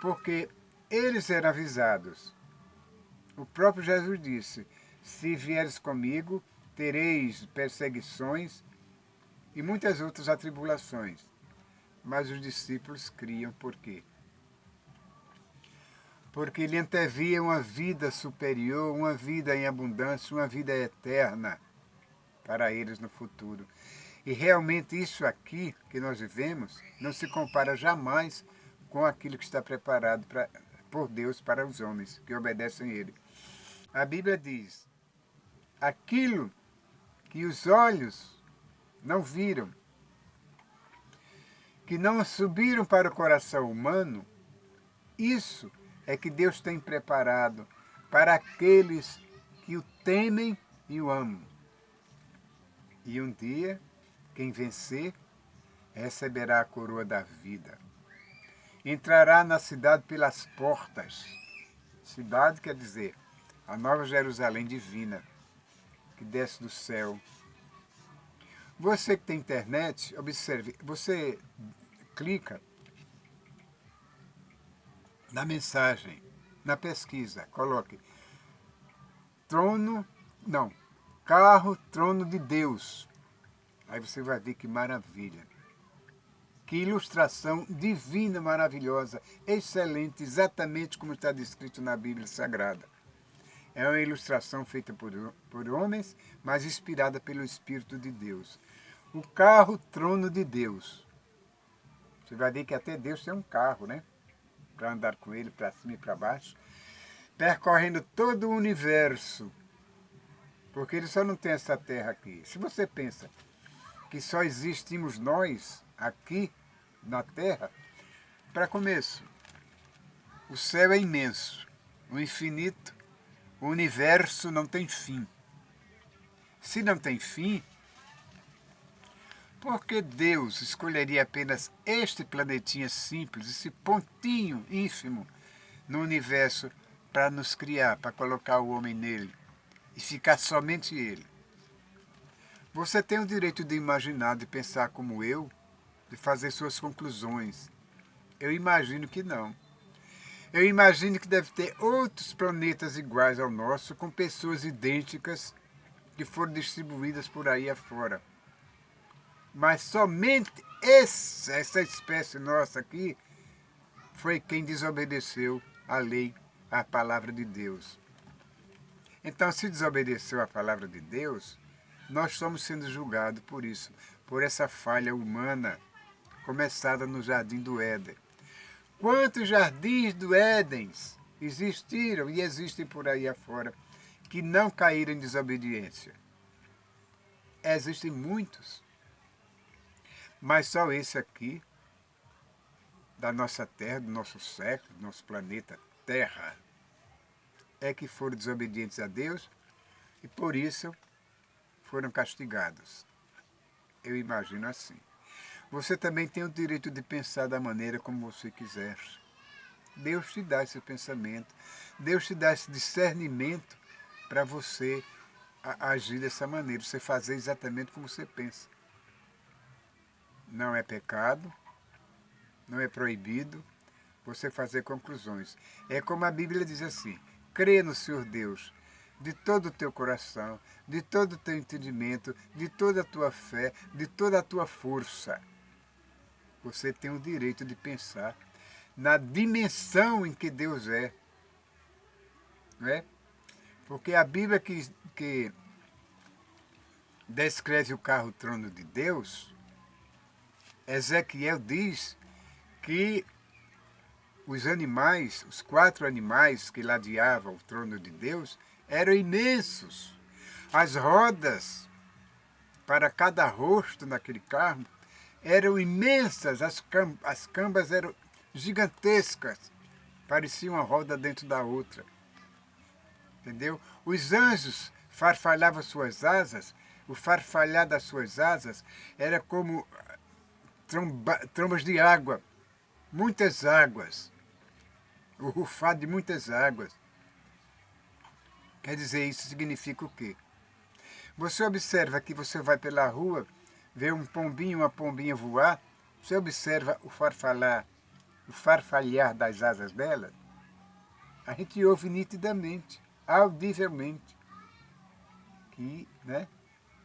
porque eles eram avisados. O próprio Jesus disse: se vieres comigo, tereis perseguições e muitas outras atribulações. Mas os discípulos criam por quê? Porque ele antevia uma vida superior, uma vida em abundância, uma vida eterna para eles no futuro. E realmente isso aqui que nós vivemos não se compara jamais com aquilo que está preparado por Deus para os homens que obedecem a Ele. A Bíblia diz: aquilo que os olhos não viram, que não subiram para o coração humano, isso é que Deus tem preparado para aqueles que o temem e o amam. E um dia, quem vencer, receberá a coroa da vida. Entrará na cidade pelas portas. Cidade quer dizer a Nova Jerusalém divina, que desce do céu. Você que tem internet, observe, você clica na mensagem, na pesquisa, coloque carro, trono de Deus. Aí você vai ver que maravilha. Que ilustração divina, maravilhosa, excelente, exatamente como está descrito na Bíblia Sagrada. É uma ilustração feita por homens, mas inspirada pelo Espírito de Deus. O carro, trono de Deus. Você vai ver que até Deus tem um carro, né? Para andar com ele para cima e para baixo, percorrendo todo o universo. Porque ele só não tem essa terra aqui. Se você pensa que só existimos nós aqui na terra, para começo, o céu é imenso, o infinito, o universo não tem fim. Se não tem fim, por que Deus escolheria apenas este planetinha simples, esse pontinho ínfimo no universo para nos criar, para colocar o homem nele e ficar somente ele? Você tem o direito de imaginar, de pensar como eu, de fazer suas conclusões. Eu imagino que não. Eu imagino que deve ter outros planetas iguais ao nosso, com pessoas idênticas que foram distribuídas por aí afora. Mas somente essa espécie nossa aqui foi quem desobedeceu a lei, a palavra de Deus. Então, se desobedeceu a palavra de Deus, nós estamos sendo julgados por isso, por essa falha humana começada no Jardim do Éden. Quantos jardins do Éden existiram e existem por aí afora que não caíram em desobediência? Existem muitos. Mas só esse aqui, da nossa Terra, do nosso século, do nosso planeta Terra, é que foram desobedientes a Deus e por isso foram castigados. Eu imagino assim. Você também tem o direito de pensar da maneira como você quiser. Deus te dá esse pensamento, Deus te dá esse discernimento para você agir dessa maneira, você fazer exatamente como você pensa. Não é pecado, não é proibido você fazer conclusões. É como a Bíblia diz assim: crê no Senhor Deus de todo o teu coração, de todo o teu entendimento, de toda a tua fé, de toda a tua força. Você tem o direito de pensar na dimensão em que Deus é. Não é? Porque a Bíblia que descreve o carro-trono de Deus, Ezequiel diz que os animais, os 4 animais que ladeavam o trono de Deus, eram imensos. As rodas para cada rosto naquele carro eram imensas, as cambas eram gigantescas, pareciam uma roda dentro da outra. Entendeu? Os anjos farfalhavam suas asas, o farfalhar das suas asas era como trombas de água, muitas águas, o rufar de muitas águas. Quer dizer, isso significa o quê? Você observa que você vai pela rua, vê um pombinho, uma pombinha voar, você observa o farfalhar das asas dela, a gente ouve nitidamente, audivelmente, que, né,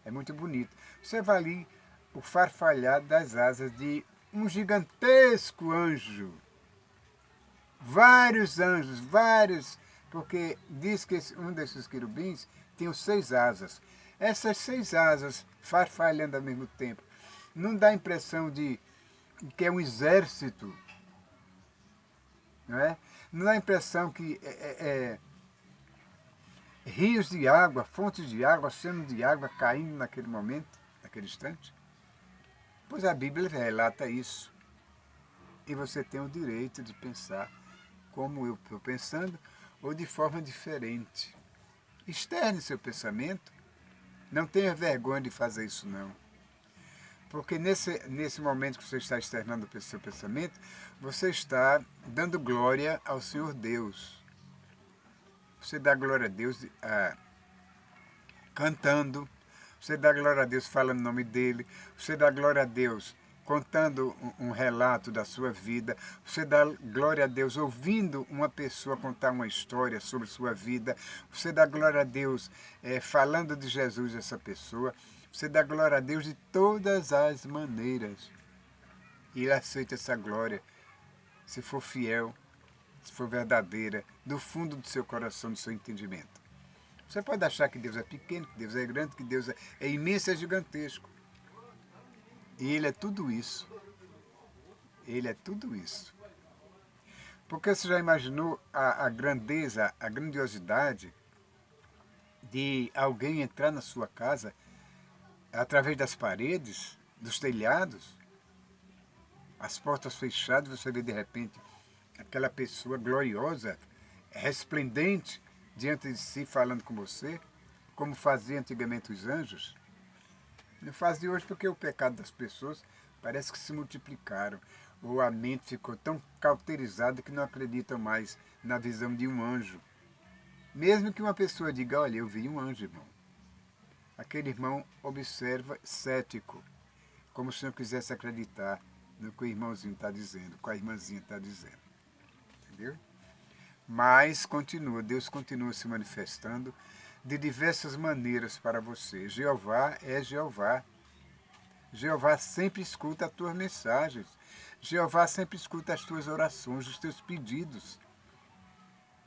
é muito bonito. Você vai ali o farfalhar das asas de um gigantesco anjo. Vários, porque diz que um desses querubins tem os 6 asas. Essas 6 asas farfalhando ao mesmo tempo. Não dá a impressão de que é um exército, não é? Não dá a impressão que rios de água, fontes de água, oceano de água caindo naquele momento, naquele instante. Pois a Bíblia relata isso. E você tem o direito de pensar como eu estou pensando ou de forma diferente. Externe seu pensamento. Não tenha vergonha de fazer isso, não. Porque nesse momento que você está externando o seu pensamento, você está dando glória ao Senhor Deus. Você dá glória a Deus cantando, você dá glória a Deus falando o nome dele, você dá glória a Deus contando um relato da sua vida, você dá glória a Deus ouvindo uma pessoa contar uma história sobre sua vida, você dá glória a Deus falando de Jesus a essa pessoa, você dá glória a Deus de todas as maneiras. E ele aceita essa glória, se for fiel, se for verdadeira, do fundo do seu coração, do seu entendimento. Você pode achar que Deus é pequeno, que Deus é grande, que Deus é imenso, é gigantesco. E Ele é tudo isso. Ele é tudo isso. Porque você já imaginou a grandeza, a grandiosidade de alguém entrar na sua casa através das paredes, dos telhados, as portas fechadas, você vê de repente aquela pessoa gloriosa, resplendente diante de si falando com você, como fazia antigamente os anjos? Não fazem hoje porque o pecado das pessoas parece que se multiplicaram. Ou a mente ficou tão cauterizada que não acreditam mais na visão de um anjo. Mesmo que uma pessoa diga, olha, eu vi um anjo, irmão. Aquele irmão observa cético, como se não quisesse acreditar no que o irmãozinho está dizendo, com a irmãzinha está dizendo. Entendeu? Mas continua, Deus continua se manifestando de diversas maneiras para você. Jeová é Jeová. Jeová sempre escuta as tuas mensagens. Jeová sempre escuta as tuas orações, os teus pedidos.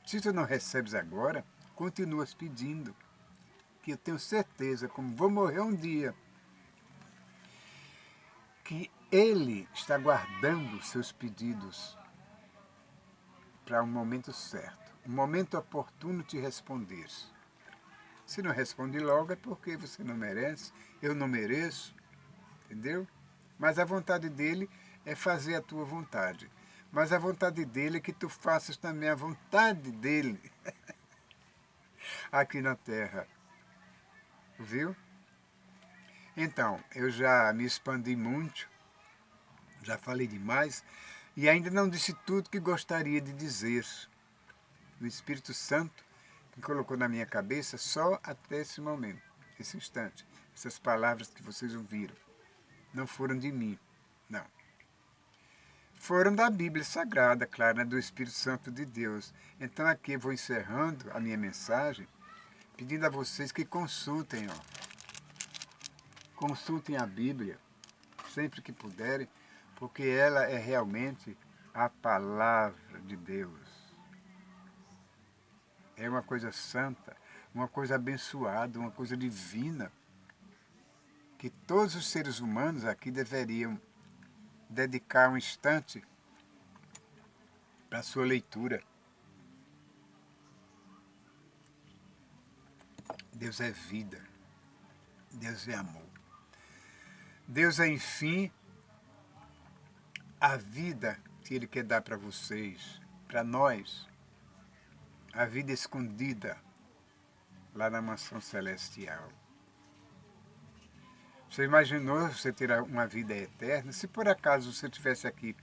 Se tu não recebes agora, continuas pedindo. Que eu tenho certeza, como vou morrer um dia, que Ele está guardando os seus pedidos para um momento certo, um momento oportuno te responder. Se não responde logo é porque você não merece, eu não mereço, entendeu? Mas a vontade dele é fazer a tua vontade. Mas a vontade dele é que tu faças também a vontade dele aqui na terra. Viu? Então, eu já me expandi muito, já falei demais e ainda não disse tudo que gostaria de dizer. O Espírito Santo me colocou na minha cabeça só até esse momento, esse instante. Essas palavras que vocês ouviram não foram de mim, não. Foram da Bíblia Sagrada, claro, né, do Espírito Santo de Deus. Então aqui eu vou encerrando a minha mensagem, pedindo a vocês que consultem, consultem a Bíblia, sempre que puderem, porque ela é realmente a palavra de Deus. É uma coisa santa, uma coisa abençoada, uma coisa divina, que todos os seres humanos aqui deveriam dedicar um instante para a sua leitura. Deus é vida, Deus é amor. Deus é, enfim, a vida que Ele quer dar para vocês, para nós, a vida escondida lá na mansão celestial. Você imaginou você ter uma vida eterna? Se por acaso você estivesse aqui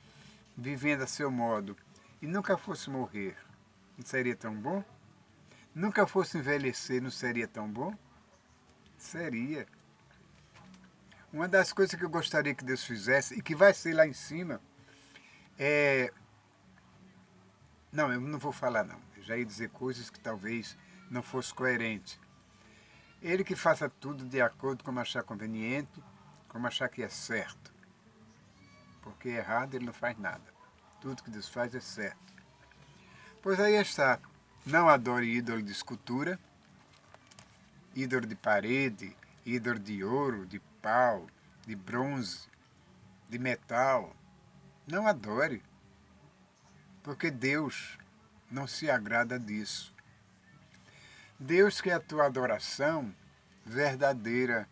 vivendo a seu modo e nunca fosse morrer, não seria tão bom? Nunca fosse envelhecer, não seria tão bom? Seria. Uma das coisas que eu gostaria que Deus fizesse, e que vai ser lá em cima, é... Não, eu não vou falar não. Eu já ia dizer coisas que talvez não fosse coerente. Ele que faça tudo de acordo com achar conveniente, como achar que é certo. Porque errado ele não faz nada. Tudo que Deus faz é certo. Pois aí está. Não adore ídolo de escultura, ídolo de parede, ídolo de ouro, de pau, de bronze, de metal. Não adore. Porque Deus não se agrada disso. Deus quer a tua adoração verdadeira,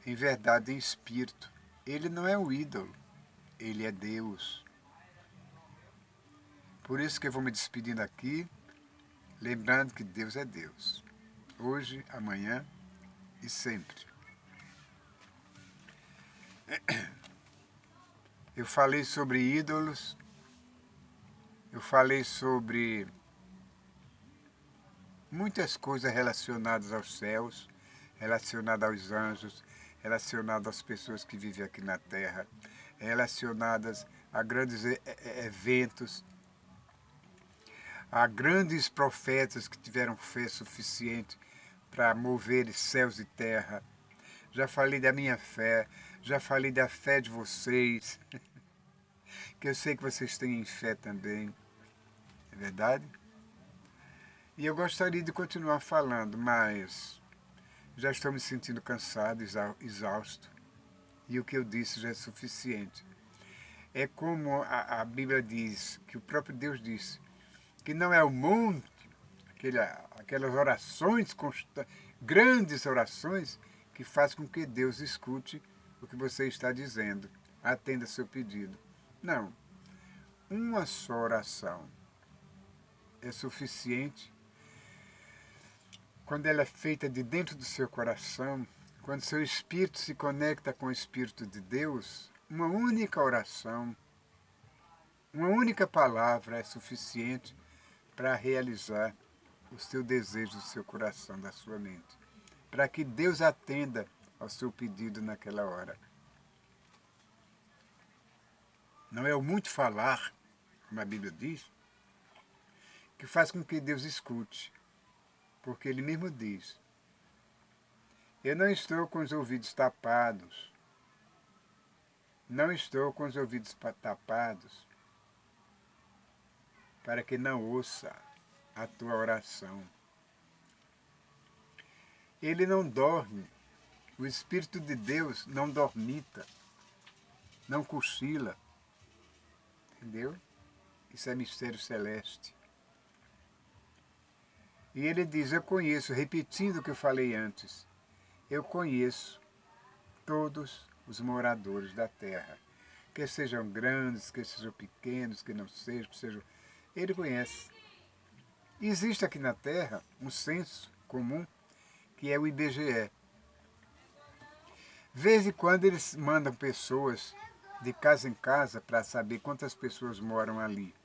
em verdade, em espírito. Ele não é o ídolo, ele é Deus. Por isso que eu vou me despedindo aqui, lembrando que Deus é Deus. Hoje, amanhã e sempre. Eu falei sobre ídolos, eu falei sobre muitas coisas relacionadas aos céus, relacionadas aos anjos, relacionadas às pessoas que vivem aqui na Terra, relacionadas a grandes eventos, a grandes profetas que tiveram fé suficiente para mover céus e terra. Já falei da minha fé, já falei da fé de vocês, que eu sei que vocês têm fé também, é verdade? E eu gostaria de continuar falando, mas já estou me sentindo cansado, exausto, e o que eu disse já é suficiente. É como a Bíblia diz, que o próprio Deus disse, que não é o monte, aquelas orações, grandes orações, que faz com que Deus escute o que você está dizendo, atenda seu pedido. Não. Uma só oração é suficiente quando ela é feita de dentro do seu coração, quando seu espírito se conecta com o Espírito de Deus, uma única oração, uma única palavra é suficiente para realizar o seu desejo do seu coração, da sua mente, para que Deus atenda ao seu pedido naquela hora. Não é o muito falar, como a Bíblia diz, que faz com que Deus escute, porque Ele mesmo diz, eu não estou com os ouvidos tapados, não estou com os ouvidos tapados, para que não ouça a tua oração. Ele não dorme, o Espírito de Deus não dormita, não cochila, entendeu? Isso é mistério celeste. E ele diz, eu conheço, repetindo o que eu falei antes, eu conheço todos os moradores da terra, que sejam grandes, que sejam pequenos, que não sejam, que sejam... Ele conhece. Existe aqui na terra um censo comum, que é o IBGE. De vez em quando eles mandam pessoas de casa em casa para saber quantas pessoas moram ali.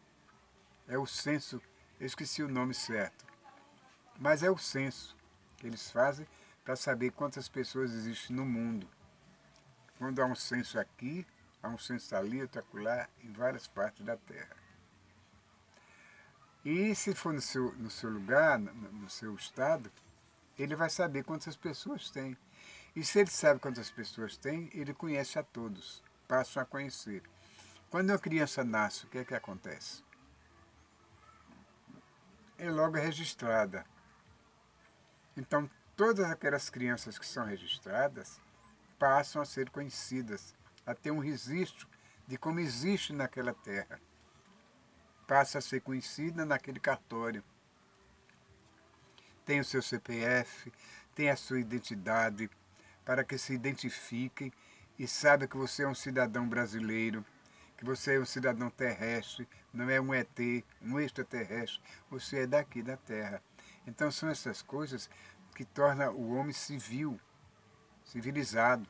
É o censo, eu esqueci o nome certo, mas é o censo que eles fazem para saber quantas pessoas existem no mundo. Quando há um censo aqui, há um censo ali, outro acolá, em várias partes da Terra. E se for no seu lugar, no seu estado, ele vai saber quantas pessoas tem. E se ele sabe quantas pessoas tem, ele conhece a todos, passam a conhecer. Quando uma criança nasce, o que é que acontece? É logo registrada. Então, todas aquelas crianças que são registradas passam a ser conhecidas, a ter um registro de como existe naquela terra. Passa a ser conhecida naquele cartório. Tem o seu CPF, tem a sua identidade, para que se identifiquem e saibam que você é um cidadão brasileiro, que você é um cidadão terrestre, não é um ET, um extraterrestre, você é daqui da Terra. Então são essas coisas que tornam o homem civilizado.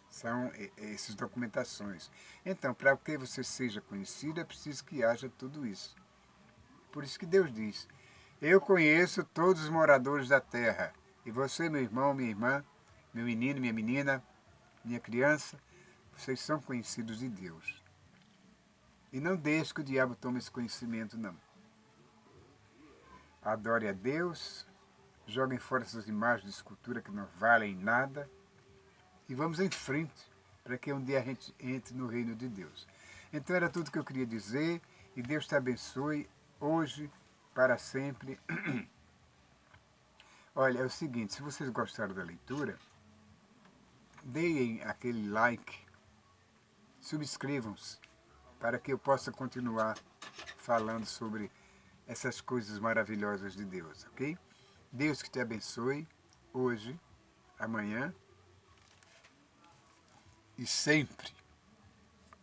São essas documentações. Então, para que você seja conhecido, é preciso que haja tudo isso. Por isso que Deus diz, eu conheço todos os moradores da terra, e você, meu irmão, minha irmã, meu menino, minha menina, minha criança, vocês são conhecidos de Deus. E não deixe que o diabo tome esse conhecimento, não. Adore a Deus, joguem fora essas imagens de escultura que não valem nada e vamos em frente para que um dia a gente entre no reino de Deus. Então era tudo que eu queria dizer e Deus te abençoe hoje, para sempre. Olha, é o seguinte, se vocês gostaram da leitura, deem aquele like, subscrevam-se para que eu possa continuar falando sobre essas coisas maravilhosas de Deus, ok? Deus que te abençoe hoje, amanhã e sempre.